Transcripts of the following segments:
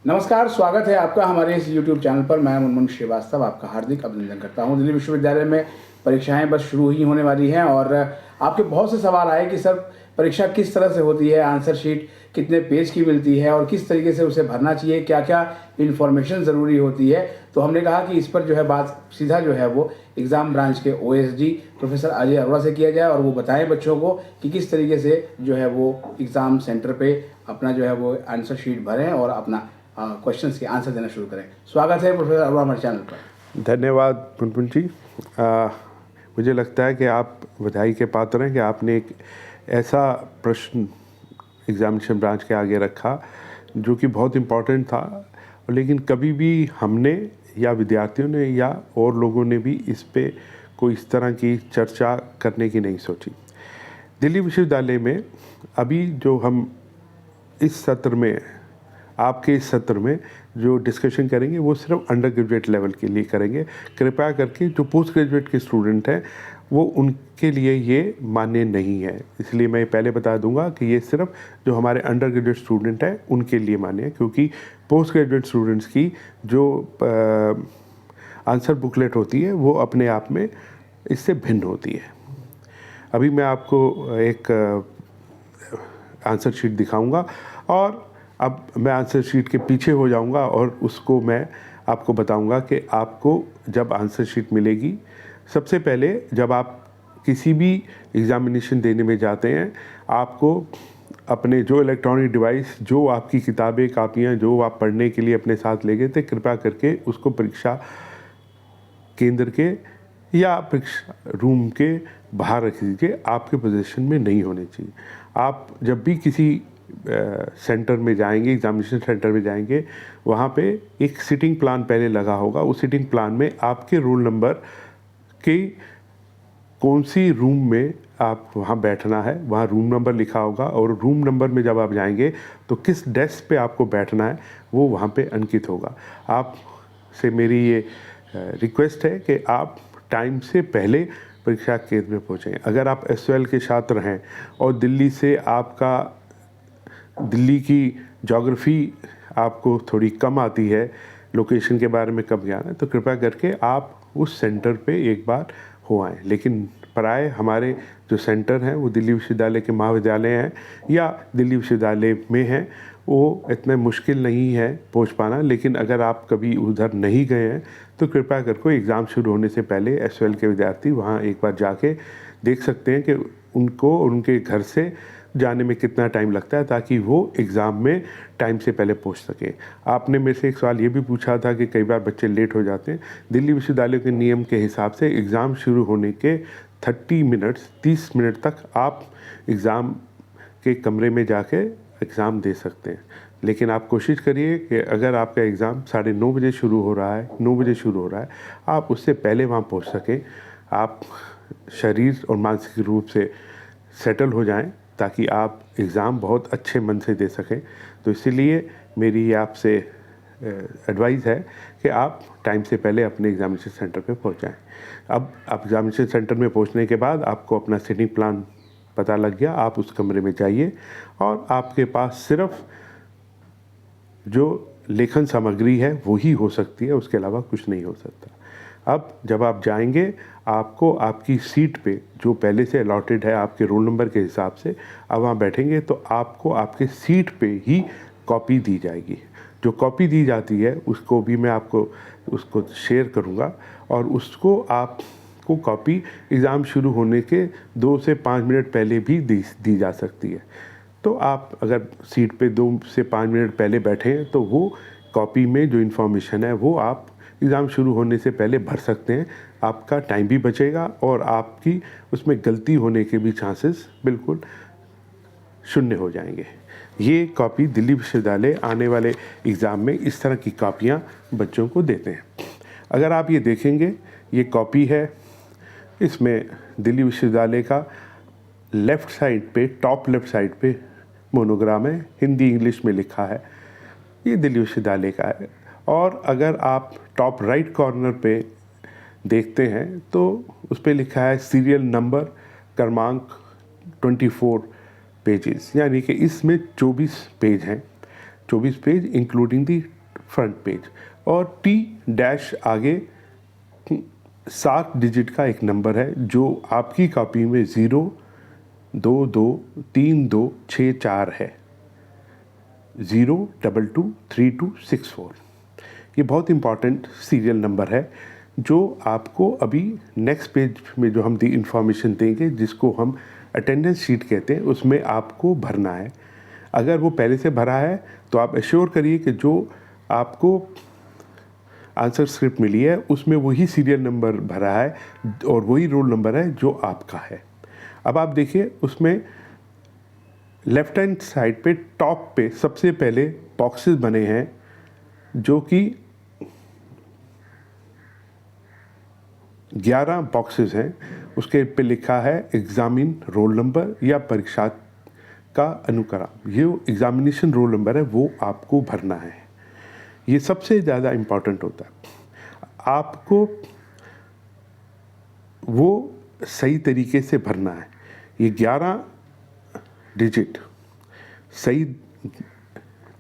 नमस्कार, स्वागत है आपका हमारे इस YouTube चैनल पर। मैं मुनमुन श्रीवास्तव आपका हार्दिक अभिनंदन करता हूं। दिल्ली विश्वविद्यालय में परीक्षाएं बस शुरू ही होने वाली हैं और आपके बहुत से सवाल आए कि सर परीक्षा किस तरह से होती है, आंसर शीट कितने पेज की मिलती है और किस तरीके से उसे भरना चाहिए, क्या क्या इन्फॉर्मेशन ज़रूरी होती है। तो हमने कहा कि इस पर जो है बात सीधा जो है वो एग्ज़ाम ब्रांच के OSD प्रोफेसर अजय अरोड़ा से किया जाए और वो बताएं बच्चों को कि किस तरीके से जो है वो एग्ज़ाम सेंटर पे अपना जो है वो आंसर शीट भरें और अपना क्वेश्चंस के आंसर देना शुरू करें। स्वागत है प्रोफेसर अरोड़ा हमारे चैनल पर। धन्यवाद मुनमुन जी। मुझे लगता है कि आप बधाई के पात्र हैं कि आपने एक ऐसा प्रश्न एग्जामिनेशन ब्रांच के आगे रखा जो कि बहुत इम्पोर्टेंट था, लेकिन कभी भी हमने या विद्यार्थियों ने या और लोगों ने भी इस पे कोई इस तरह की चर्चा करने की नहीं सोची। दिल्ली विश्वविद्यालय में अभी जो हम इस सत्र में आपके इस सत्र में जो डिस्कशन करेंगे वो सिर्फ अंडर ग्रेजुएट लेवल के लिए करेंगे। कृपया करके जो पोस्ट ग्रेजुएट के स्टूडेंट हैं वो उनके लिए ये मान्य नहीं है, इसलिए मैं पहले बता दूंगा कि ये सिर्फ जो हमारे अंडर ग्रेजुएट स्टूडेंट हैं उनके लिए मान्य है, क्योंकि पोस्ट ग्रेजुएट स्टूडेंट्स की जो आंसर बुकलेट होती है वो अपने आप में इससे भिन्न होती है। अभी मैं आपको एक आंसर शीट दिखाऊंगा और अब मैं आंसर शीट के पीछे हो जाऊंगा और उसको मैं आपको बताऊंगा कि आपको जब आंसर शीट मिलेगी, सबसे पहले जब आप किसी भी एग्ज़ामिनेशन देने में जाते हैं, आपको अपने जो इलेक्ट्रॉनिक डिवाइस, जो आपकी किताबें कापियाँ जो आप पढ़ने के लिए अपने साथ ले गए थे, कृपया करके उसको परीक्षा केंद्र के या परीक्षा रूम के बाहर रख दीजिए। आपके पोजीशन में नहीं होने चाहिए। आप जब भी किसी सेंटर में जाएंगे, एग्जामिनेशन सेंटर में जाएंगे, वहाँ पे एक सिटिंग प्लान पहले लगा होगा। उस सिटिंग प्लान में आपके रोल नंबर की कौन सी रूम में आप वहाँ बैठना है, वहाँ रूम नंबर लिखा होगा और रूम नंबर में जब आप जाएंगे तो किस डेस्क पे आपको बैठना है वो वहाँ पे अंकित होगा। आप से मेरी ये रिक्वेस्ट है कि आप टाइम से पहले परीक्षा केंद्र में पहुँचें। अगर आप SOL के छात्र हैं और दिल्ली से आपका दिल्ली की ज्योग्राफी आपको थोड़ी कम आती है, लोकेशन के बारे में कम ज्ञान है, तो कृपया करके आप उस सेंटर पे एक बार हो आएँ। लेकिन प्राय हमारे जो सेंटर हैं वो दिल्ली विश्वविद्यालय के महाविद्यालय हैं या दिल्ली विश्वविद्यालय में हैं, वो इतना मुश्किल नहीं है पहुंच पाना। लेकिन अगर आप कभी उधर नहीं गए हैं तो कृपया करके एग्ज़ाम शुरू होने से पहले SOL के विद्यार्थी वहाँ एक बार जाके देख सकते हैं कि उनको उनके घर से जाने में कितना टाइम लगता है, ताकि वो एग्ज़ाम में टाइम से पहले पहुंच सकें। आपने मेरे से एक सवाल ये भी पूछा था कि कई बार बच्चे लेट हो जाते हैं। दिल्ली विश्वविद्यालय के नियम के हिसाब से एग्ज़ाम शुरू होने के 30 मिनट तक आप एग्ज़ाम के कमरे में जाके एग्ज़ाम दे सकते हैं। लेकिन आप कोशिश करिए कि अगर आपका एग्ज़ाम 9:30 बजे शुरू हो रहा है, 9 बजे शुरू हो रहा है, आप उससे पहले वहाँ पहुँच सकें। आप शरीर और मानसिक रूप से सेटल हो जाएं ताकि आप एग्ज़ाम बहुत अच्छे मन से दे सकें। तो इसीलिए मेरी आपसे एडवाइस है कि आप टाइम से पहले अपने एग्ज़ामिनेशन सेंटर पे पहुंच जाएं। अब आप एग्ज़ामिनेशन सेंटर में पहुंचने के बाद आपको अपना सिटिंग प्लान पता लग गया, आप उस कमरे में जाइए और आपके पास सिर्फ जो लेखन सामग्री है वही हो सकती है, उसके अलावा कुछ नहीं हो सकता। अब जब आप जाएंगे, आपको आपकी सीट पे जो पहले से अलॉटेड है आपके रोल नंबर के हिसाब से, अब वहाँ बैठेंगे तो आपको आपके सीट पे ही कॉपी दी जाएगी। जो कॉपी दी जाती है उसको भी मैं आपको उसको शेयर करूँगा और उसको आपको कॉपी एग्ज़ाम शुरू होने के 2 से 5 मिनट पहले भी दी जा सकती है। तो आप अगर सीट पे 2 से 5 मिनट पहले बैठे हैं तो वो कॉपी में जो इन्फॉर्मेशन है वो आप एग्ज़ाम शुरू होने से पहले भर सकते हैं। आपका टाइम भी बचेगा और आपकी उसमें गलती होने के भी चांसेस बिल्कुल शून्य हो जाएंगे। ये कॉपी दिल्ली विश्वविद्यालय आने वाले एग्ज़ाम में इस तरह की कॉपियाँ बच्चों को देते हैं। अगर आप ये देखेंगे, ये कॉपी है, इसमें दिल्ली विश्वविद्यालय का लेफ़्ट साइड पे, टॉप लेफ़्ट साइड पे मोनोग्राम है, हिंदी इंग्लिश में लिखा है, ये दिल्ली विश्वविद्यालय का है। और अगर आप टॉप राइट कॉर्नर पे देखते हैं तो उस पर लिखा है सीरियल नंबर क्रमांक 24 पेजेस, यानी कि इसमें 24 पेज हैं। 24 page including the front page, और T- आगे 7 डिजिट का एक नंबर है जो आपकी कॉपी में 0223264 है, 0223264। ये बहुत इंपॉर्टेंट सीरियल नंबर है जो आपको अभी नेक्स्ट पेज में जो हम इंफॉर्मेशन देंगे, जिसको हम अटेंडेंस शीट कहते हैं, उसमें आपको भरना है। अगर वो पहले से भरा है तो आप एश्योर करिए कि जो आपको आंसर स्क्रिप्ट मिली है उसमें वही सीरियल नंबर भरा है और वही रोल नंबर है जो आपका है। अब आप देखिए उसमें लेफ्ट हैंड साइड पे टॉप पे सबसे पहले बॉक्सेस बने हैं जो कि 11 बॉक्सेस हैं। उसके पे लिखा है एग्जामिन रोल नंबर या परीक्षा का अनुक्रम। ये एग्जामिनेशन रोल नंबर है, वो आपको भरना है। ये सबसे ज़्यादा इम्पॉर्टेंट होता है। आपको वो सही तरीके से भरना है। ये 11 डिजिट सही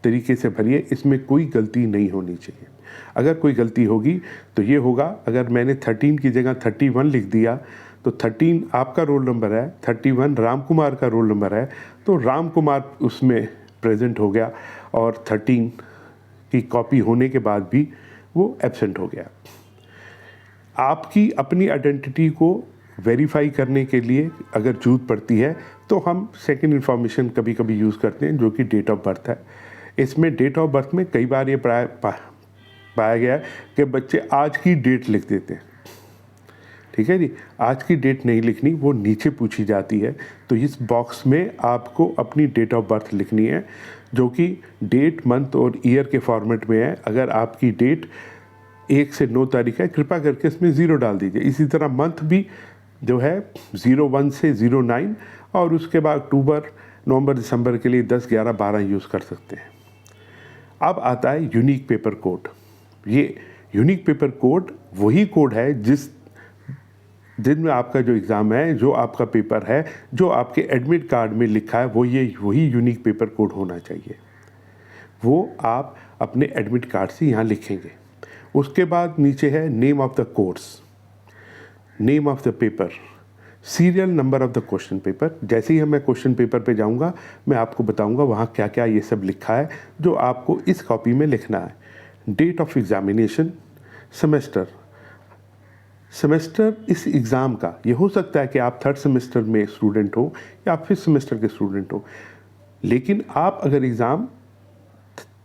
तरीके से भरिए, इसमें कोई गलती नहीं होनी चाहिए। अगर कोई गलती होगी तो ये होगा, अगर मैंने 13 की जगह 31 लिख दिया तो 13 आपका रोल नंबर है, 31 राम कुमार का रोल नंबर है, तो राम कुमार उसमें प्रेजेंट हो गया और 13 की कॉपी होने के बाद भी वो एब्सेंट हो गया। आपकी अपनी आइडेंटिटी को वेरीफाई करने के लिए अगर जरूरत पड़ती है तो हम सेकंड इन्फॉर्मेशन कभी कभी यूज़ करते हैं, जो कि डेट ऑफ बर्थ है। इसमें डेट ऑफ बर्थ में कई बार ये पाया गया है कि बच्चे आज की डेट लिख देते हैं। ठीक है जी, आज की डेट नहीं लिखनी, वो नीचे पूछी जाती है। तो इस बॉक्स में आपको अपनी डेट ऑफ बर्थ लिखनी है, जो कि डेट, मंथ और ईयर के फॉर्मेट में है। अगर आपकी डेट 1 से 9 तारीख है, कृपा करके इसमें 0 डाल दीजिए। इसी तरह मंथ भी जो है 01 से 09, और उसके बाद अक्टूबर, नवंबर, दिसंबर के लिए 10, 11, 12 यूज़ कर सकते हैं। अब आता है यूनिक पेपर कोड। ये यूनिक पेपर कोड वही कोड है जिस दिन में आपका जो एग्ज़ाम है, जो आपका पेपर है, जो आपके एडमिट कार्ड में लिखा है, वही यूनिक पेपर कोड होना चाहिए। वो आप अपने एडमिट कार्ड से यहाँ लिखेंगे। उसके बाद नीचे है name of the course, name of the paper, serial number of the question paper. जैसे ही मैं क्वेश्चन पेपर पे जाऊंगा मैं आपको बताऊंगा वहाँ क्या क्या ये सब लिखा है जो आपको इस कॉपी में लिखना है। डेट ऑफ एग्जामिनेशन, सेमेस्टर इस एग्ज़ाम का, ये हो सकता है कि आप 3rd सेमेस्टर में स्टूडेंट हो या 5th सेमेस्टर के स्टूडेंट हो, लेकिन आप अगर एग्ज़ाम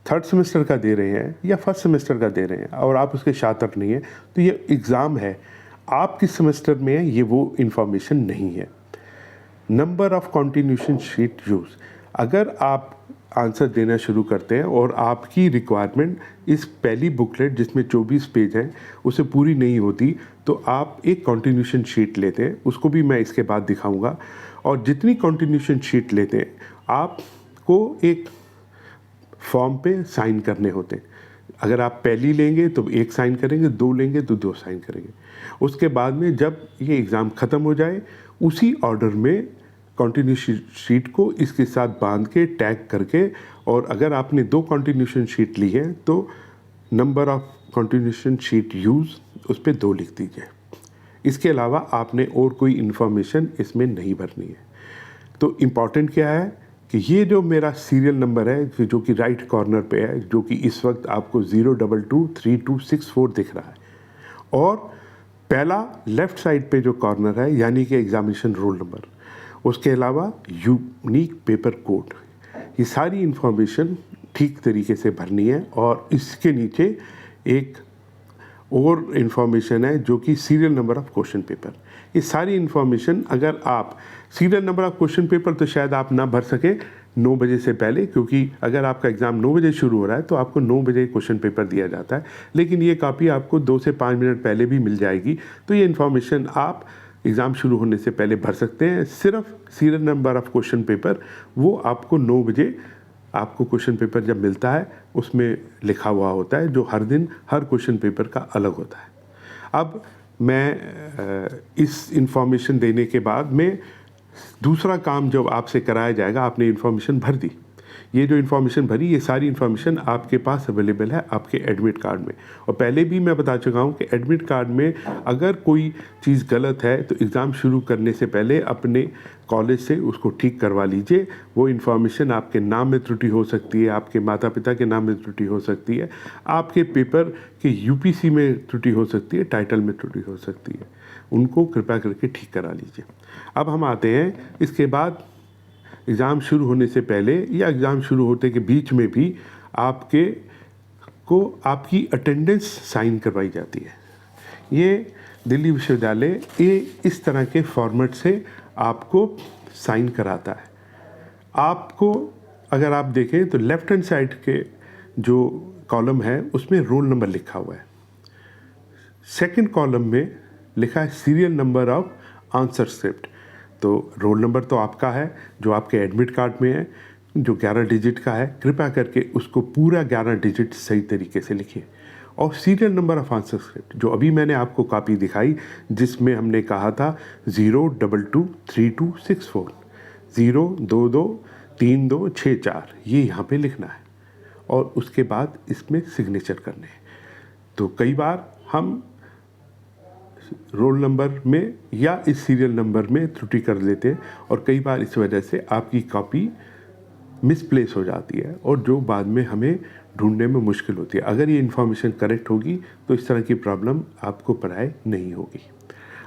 3rd सेमेस्टर का दे रहे हैं या 1st सेमेस्टर का दे रहे हैं और आप उसके छात्र नहीं हैं, तो ये एग्ज़ाम है, आप किस सेमेस्टर में है ये वो इन्फॉर्मेशन नहीं है। Number of continuation sheet use, अगर आप आंसर देना शुरू करते हैं और आपकी रिक्वायरमेंट इस पहली बुकलेट जिसमें 24 पेज हैं उसे पूरी नहीं होती, तो आप एक कॉन्टिन्यूशन शीट लेते हैं, उसको भी मैं इसके बाद दिखाऊंगा। और जितनी कॉन्टिन्यूशन शीट लेते हैं आपको एक फॉर्म पे साइन करने होते हैं। अगर आप पहली लेंगे तो 1 साइन करेंगे, 2 लेंगे तो 2 साइन करेंगे। उसके बाद में जब ये एग्ज़ाम ख़त्म हो जाए उसी ऑर्डर में कॉन्टिन्यूशन शीट को इसके साथ बांध के टैग करके, और अगर आपने 2 कॉन्टिन्यूशन शीट ली है तो number of continuation sheet use उस पर 2 लिख दीजिए। इसके अलावा आपने और कोई इन्फॉर्मेशन इसमें नहीं भरनी है। तो इम्पॉर्टेंट क्या है कि ये जो मेरा सीरियल नंबर है जो कि राइट कॉर्नर पे है, जो कि इस वक्त आपको 0223264 दिख रहा है, और पहला लेफ़्ट साइड पे जो कॉर्नर है यानी कि एग्जामिनेशन रोल नंबर, उसके अलावा यूनिक पेपर कोड, ये सारी इन्फॉर्मेशन ठीक तरीके से भरनी है। और इसके नीचे एक और इन्फॉर्मेशन है जो कि serial number of question paper. ये सारी इन्फॉर्मेशन, अगर आप serial number of question paper तो शायद आप ना भर सके 9 बजे से पहले, क्योंकि अगर आपका एग्ज़ाम 9 बजे शुरू हो रहा है तो आपको 9 बजे क्वेश्चन पेपर दिया जाता है, लेकिन ये कॉपी आपको 2 से 5 मिनट पहले भी मिल जाएगी। तो ये इन्फॉर्मेशन आप एग्ज़ाम शुरू होने से पहले भर सकते हैं। सिर्फ serial number of question paper वो आपको 9 बजे आपको क्वेश्चन पेपर जब मिलता है उसमें लिखा हुआ होता है, जो हर दिन हर क्वेश्चन पेपर का अलग होता है। अब मैं इस इन्फॉर्मेशन देने के बाद में दूसरा काम जब आपसे कराया जाएगा, आपने इन्फॉर्मेशन भर दी, ये जो इन्फॉर्मेशन भरी, ये सारी इन्फॉर्मेशन आपके पास अवेलेबल है आपके एडमिट कार्ड में। और पहले भी मैं बता चुका हूँ कि एडमिट कार्ड में अगर कोई चीज़ गलत है तो एग्ज़ाम शुरू करने से पहले अपने कॉलेज से उसको ठीक करवा लीजिए। वो इन्फॉर्मेशन आपके नाम में त्रुटि हो सकती है, आपके माता पिता के नाम में त्रुटि हो सकती है, आपके पेपर के यूपीसी में त्रुटि हो सकती है, टाइटल में त्रुटि हो सकती है। उनको कृपया करके ठीक करा लीजिए। अब हम आते हैं इसके बाद एग्ज़ाम शुरू होने से पहले या एग्ज़ाम शुरू होते के बीच में भी आपकी अटेंडेंस साइन करवाई जाती है। ये दिल्ली विश्वविद्यालय ये इस तरह के फॉर्मेट से आपको साइन कराता है। आपको अगर आप देखें तो लेफ्ट हैंड साइड के जो कॉलम है उसमें रोल नंबर लिखा हुआ है। सेकंड कॉलम में लिखा है serial number of answer script. तो रोल नंबर तो आपका है जो आपके एडमिट कार्ड में है, जो 11 डिजिट का है। कृपया करके उसको पूरा 11 डिजिट सही तरीके से लिखिए। और serial number of answer script जो अभी मैंने आपको कॉपी दिखाई, जिसमें हमने कहा था 0223264 0223264, ये यहाँ पे लिखना है और उसके बाद इसमें सिग्नेचर करने हैं। तो कई बार हम रोल नंबर में या इस सीरियल नंबर में त्रुटि कर लेते हैं और कई बार इस वजह से आपकी कॉपी मिसप्लेस हो जाती है और जो बाद में हमें ढूंढने में मुश्किल होती है। अगर ये इन्फॉर्मेशन करेक्ट होगी तो इस तरह की प्रॉब्लम आपको पढ़ाई नहीं होगी।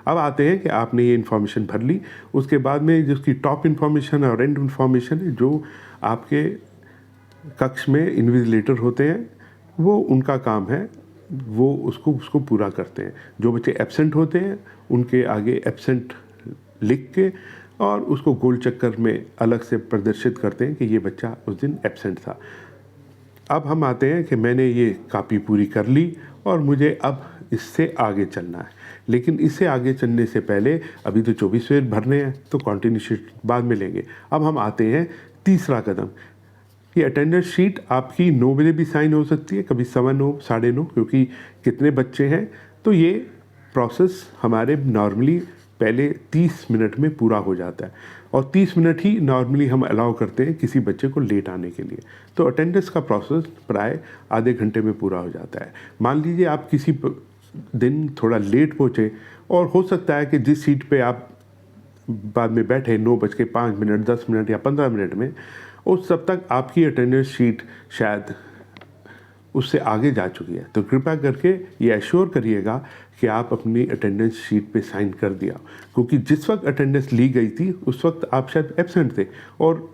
अब आते हैं कि आपने ये इन्फॉर्मेशन भर ली, उसके बाद में जिसकी टॉप इन्फॉर्मेशन और एंड इन्फॉर्मेशन है, जो आपके कक्ष में इन्विजिलेटर होते हैं, वो उनका काम है, वो उसको पूरा करते हैं। जो बच्चे एब्सेंट होते हैं उनके आगे एब्सेंट लिख के और उसको गोल चक्कर में अलग से प्रदर्शित करते हैं कि ये बच्चा उस दिन एब्सेंट था। अब हम आते हैं कि मैंने ये कॉपी पूरी कर ली और मुझे अब इससे आगे चलना है। लेकिन इससे आगे चलने से पहले अभी तो 24 मिनट भरने हैं, तो कॉन्टिन्यूशन बाद में लेंगे। अब हम आते हैं तीसरा कदम। ये अटेंडेंस शीट आपकी 9 बजे भी साइन हो सकती है, कभी 9:15, 9:30, क्योंकि कितने बच्चे हैं। तो ये प्रोसेस हमारे नॉर्मली पहले 30 मिनट में पूरा हो जाता है और 30 मिनट ही नॉर्मली हम अलाउ करते हैं किसी बच्चे को लेट आने के लिए। तो अटेंडेंस का प्रोसेस प्राय आधे घंटे में पूरा हो जाता है। मान लीजिए आप किसी दिन थोड़ा लेट पहुँचे और हो सकता है कि जिस सीट पे आप बाद में बैठे 9:05, 10 मिनट या 15 मिनट में, उस तब तक आपकी अटेंडेंस शीट शायद उससे आगे जा चुकी है। तो कृपया करके ये एश्योर करिएगा कि आप अपनी अटेंडेंस शीट पे साइन कर दिया, क्योंकि जिस वक्त अटेंडेंस ली गई थी उस वक्त आप शायद एब्सेंट थे और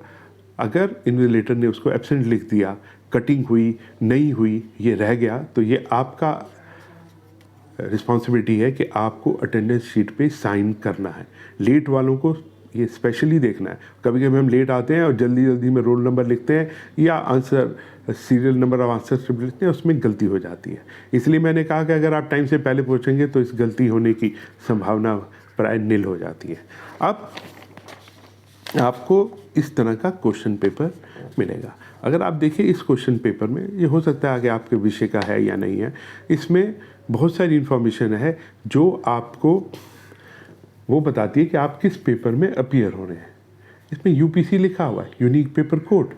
अगर इन्विजिलेटर ने उसको एब्सेंट लिख दिया, कटिंग हुई नहीं हुई, ये रह गया, तो ये आपका रिस्पॉन्सिबिलिटी है कि आपको अटेंडेंस शीट पे साइन करना है। लेट वालों को ये स्पेशली देखना है। कभी कभी हम लेट आते हैं और जल्दी जल्दी में रोल नंबर लिखते हैं या answer serial number of answer script लिखते हैं, उसमें गलती हो जाती है। इसलिए मैंने कहा कि अगर आप टाइम से पहले पहुंचेंगे तो इस गलती होने की संभावना प्राय नील हो जाती है। अब आपको इस तरह का क्वेश्चन पेपर मिलेगा। अगर आप देखिए इस क्वेश्चन पेपर में, ये हो सकता है कि आपके विषय का है या नहीं है, इसमें बहुत सारी इन्फॉर्मेशन है जो आपको वो बताती है कि आप किस पेपर में अपीयर हो रहे हैं। इसमें यूपीसी लिखा हुआ है, यूनिक पेपर कोड।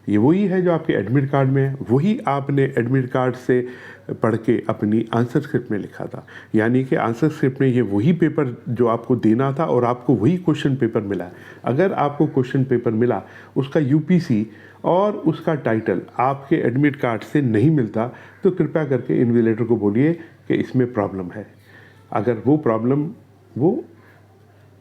ये वही है जो आपके एडमिट कार्ड में है, वही आपने एडमिट कार्ड से पढ़ के अपनी आंसर स्क्रिप्ट में लिखा था। यानी कि आंसर स्क्रिप्ट में ये वही पेपर जो आपको देना था और आपको वही क्वेश्चन पेपर मिला है। अगर आपको क्वेश्चन पेपर मिला, उसका यूपीसी और उसका टाइटल आपके एडमिट कार्ड से नहीं मिलता, तो कृपया करके इन्विजिलेटर को बोलिए कि इसमें प्रॉब्लम है। अगर वो प्रॉब्लम वो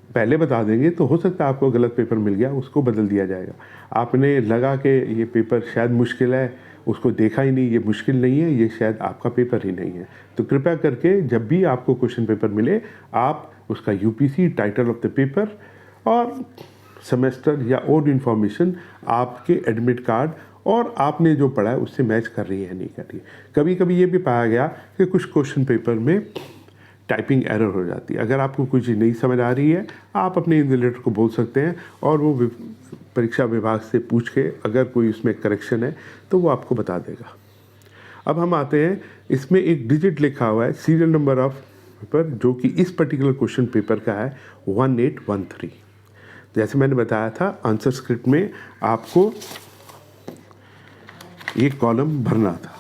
पहले बता देंगे तो हो सकता है आपको गलत पेपर मिल गया, उसको बदल दिया जाएगा। आपने लगा कि ये पेपर शायद मुश्किल है, उसको देखा ही नहीं, ये मुश्किल नहीं है, ये शायद आपका पेपर ही नहीं है। तो कृपया करके जब भी आपको क्वेश्चन पेपर मिले, आप उसका UPC, title of the paper और सेमेस्टर या और इन्फॉर्मेशन आपके एडमिट कार्ड और आपने जो पढ़ा है उससे मैच कर रही है नहीं कर रही है। कभी कभी ये भी पाया गया कि कुछ क्वेश्चन पेपर में टाइपिंग एरर हो जाती है। अगर आपको कोई चीज़ नहीं समझ आ रही है, आप अपने इन्विजिलेटर को बोल सकते हैं और वो परीक्षा विभाग से पूछ के अगर कोई उसमें करेक्शन है तो वो आपको बता देगा। अब हम आते हैं, इसमें एक डिजिट लिखा हुआ है सीरियल नंबर ऑफ पेपर, जो कि इस पर्टिकुलर क्वेश्चन पेपर का है 1813। जैसे मैंने बताया था, आंसर स्क्रिप्ट में आपको ये कॉलम भरना था।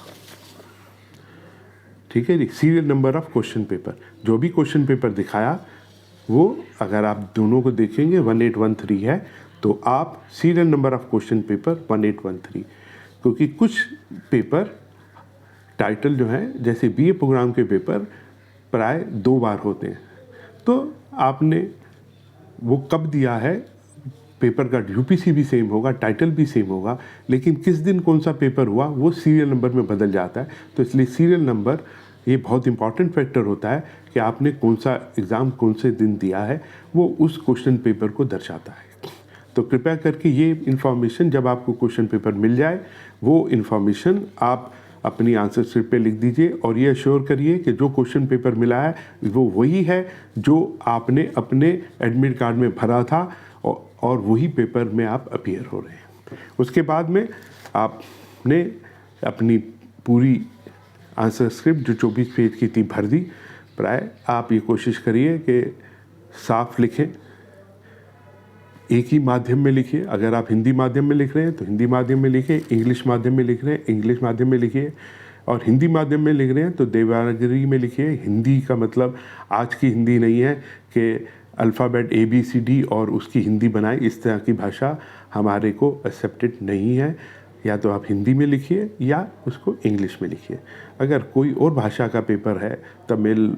ठीक है जी, serial number of question paper, जो भी क्वेश्चन पेपर दिखाया वो अगर आप दोनों को देखेंगे 1813 है, तो आप serial number of question paper 1813, क्योंकि कुछ पेपर टाइटल जो है जैसे बीए प्रोग्राम के पेपर प्राय 2 बार होते हैं, तो आपने वो कब दिया है, पेपर का यूपीसी भी सेम होगा, टाइटल भी सेम होगा, लेकिन किस दिन कौन सा पेपर हुआ वो सीरियल नंबर में बदल जाता है। तो इसलिए सीरियल नंबर ये बहुत इंपॉर्टेंट फैक्टर होता है कि आपने कौन सा एग्ज़ाम कौन से दिन दिया है, वो उस क्वेश्चन पेपर को दर्शाता है। तो कृपया करके ये इन्फॉर्मेशन जब आपको क्वेश्चन पेपर मिल जाए, वो इन्फॉर्मेशन आप अपनी आंसर शीट पे लिख दीजिए और ये अश्योर करिए कि जो क्वेश्चन पेपर मिला है वो वही है जो आपने अपने एडमिट कार्ड में भरा था और वही पेपर में आप अपीयर हो रहे हैं। उसके बाद में आपने अपनी पूरी आंसर स्क्रिप्ट जो 24 पेज की थी भर दी। प्राय आप ये कोशिश करिए कि साफ लिखें, एक ही माध्यम में लिखिए। अगर आप हिंदी माध्यम में लिख रहे हैं तो हिंदी माध्यम में लिखिए, इंग्लिश माध्यम में लिख रहे हैं इंग्लिश माध्यम में लिखिए, और हिंदी माध्यम में लिख रहे हैं तो देवनागरी में लिखिए। हिंदी का मतलब आज की हिंदी नहीं है कि अल्फ़ाबेट ABCD और उसकी हिंदी बनाए, इस तरह की भाषा हमारे को एक्सेप्टेड नहीं है। या तो आप हिंदी में लिखिए या उसको इंग्लिश में लिखिए। अगर कोई और भाषा का पेपर है, तमिल,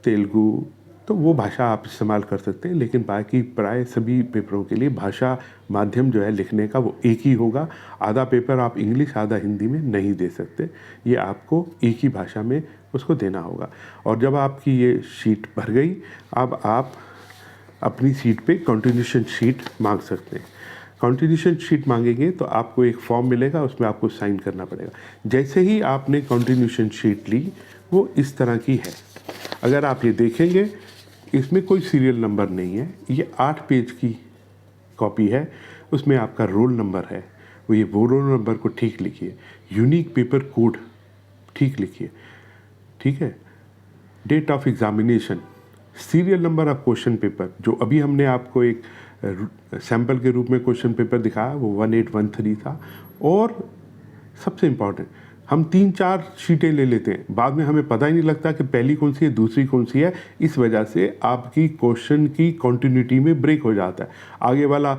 तेलुगु, तो वो भाषा आप इस्तेमाल कर सकते हैं, लेकिन बाकी प्राय सभी पेपरों के लिए भाषा माध्यम जो है लिखने का वो एक ही होगा। आधा पेपर आप इंग्लिश आधा हिंदी में नहीं दे सकते, ये आपको एक ही भाषा में उसको देना होगा। और जब आपकी ये शीट भर गई, अब आप अपनी सीट पे कंटिन्यूशन शीट मांग सकते हैं। कंटिन्यूशन शीट मांगेंगे तो आपको एक फॉर्म मिलेगा, उसमें आपको साइन करना पड़ेगा। जैसे ही आपने कंटिन्यूशन शीट ली, वो इस तरह की है। अगर आप ये देखेंगे, इसमें कोई सीरियल नंबर नहीं है, ये 8 पेज की कॉपी है, उसमें आपका रोल नंबर है, वो रोल नंबर को ठीक लिखिए। यूनिक पेपर कोड ठीक लिखिए, ठीक है। Date of examination, serial number of question paper, जो अभी हमने आपको एक सैंपल के रूप में क्वेश्चन पेपर दिखाया वो 1813 था। और सबसे इम्पॉर्टेंट, हम 3-4 शीटें ले लेते हैं, बाद में हमें पता ही नहीं लगता कि पहली कौन सी है दूसरी कौन सी है। इस वजह से आपकी क्वेश्चन की कंटिन्यूटी में ब्रेक हो जाता है, आगे वाला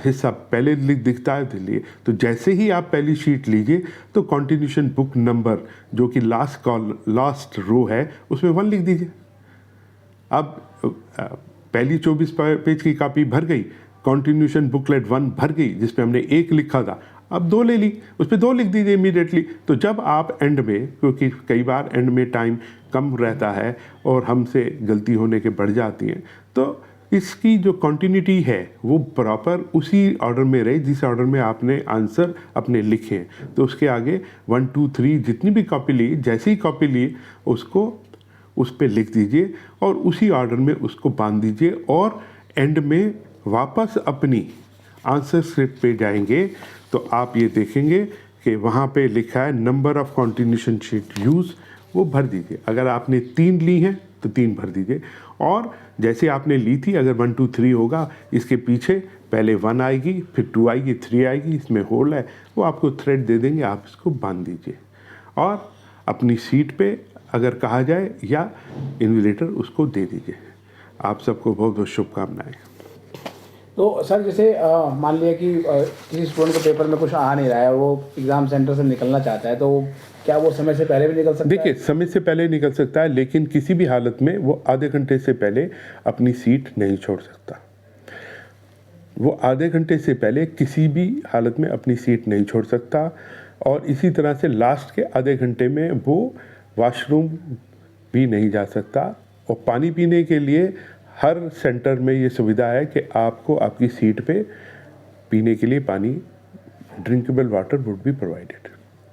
हिस्सा पहले दिखता है दिल्ली। तो जैसे ही आप पहली शीट लीजिए तो कंटिन्यूशन बुक नंबर जो कि लास्ट रो है उसमें 1 लिख दीजिए। अब पहली 24 पेज की कॉपी भर गई, कंटिन्यूशन बुकलेट 1 भर गई जिसपे हमने 1 लिखा था, अब 2 ले ली, उस पर 2 लिख दीजिए इमीडिएटली। तो जब आप एंड में, क्योंकि कई बार एंड में टाइम कम रहता है और हमसे गलती होने के बढ़ जाती हैं, तो इसकी जो कंटिन्यूटी है वो प्रॉपर उसी ऑर्डर में रहे जिस ऑर्डर में आपने आंसर अपने लिखे हैं। तो उसके आगे 1, 2, 3 जितनी भी कॉपी ली, जैसी ही कॉपी ली उसको उस पर लिख दीजिए और उसी ऑर्डर में उसको बांध दीजिए। और एंड में वापस अपनी आंसर स्क्रिप्ट पे जाएंगे तो आप ये देखेंगे कि वहाँ पे लिखा है number of continuation sheet use, वो भर दीजिए। अगर आपने 3 ली हैं तो 3 भर दीजिए। और जैसे आपने ली थी, अगर 1, 2, 3 होगा, इसके पीछे पहले 1 आएगी, फिर 2 आएगी, 3 आएगी, इसमें होल है, वो आपको थ्रेड दे देंगे, आप इसको बांध दीजिए। और अपनी सीट पे अगर कहा जाए या इन्विजिलेटर उसको दे दीजिए। आप सबको बहुत बहुत शुभकामनाएं। तो सर जैसे मान लिया कि किसी स्टूडेंट को पेपर में कुछ आ नहीं रहा है, वो एग्ज़ाम सेंटर से निकलना चाहता है, तो क्या वो समय से पहले भी निकल सकता है? देखिए, समय से पहले निकल सकता है, लेकिन किसी भी हालत में वो आधे घंटे से पहले अपनी सीट नहीं छोड़ सकता। वो आधे घंटे से पहले किसी भी हालत में अपनी सीट नहीं छोड़ सकता। और इसी तरह से लास्ट के आधे घंटे में वो वॉशरूम भी नहीं जा सकता। और पानी पीने के लिए हर सेंटर में ये सुविधा है कि आपको आपकी सीट पे पीने के लिए पानी, drinkable water would be provided.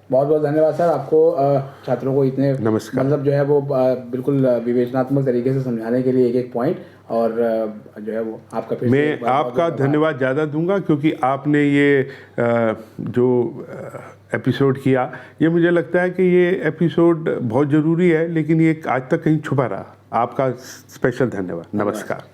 बहुत बहुत धन्यवाद सर, आपको छात्रों को इतने नमस्कार, मतलब जो है वो बिल्कुल विवेचनात्मक तरीके से समझाने के लिए एक पॉइंट, और जो है वो आपका फिर मैं आपका धन्यवाद ज़्यादा दूंगा क्योंकि आपने ये जो एपिसोड किया, ये मुझे लगता है कि ये एपिसोड बहुत ज़रूरी है, लेकिन ये आज तक कहीं छुपा रहा। आपका स्पेशल धन्यवाद। नमस्कार।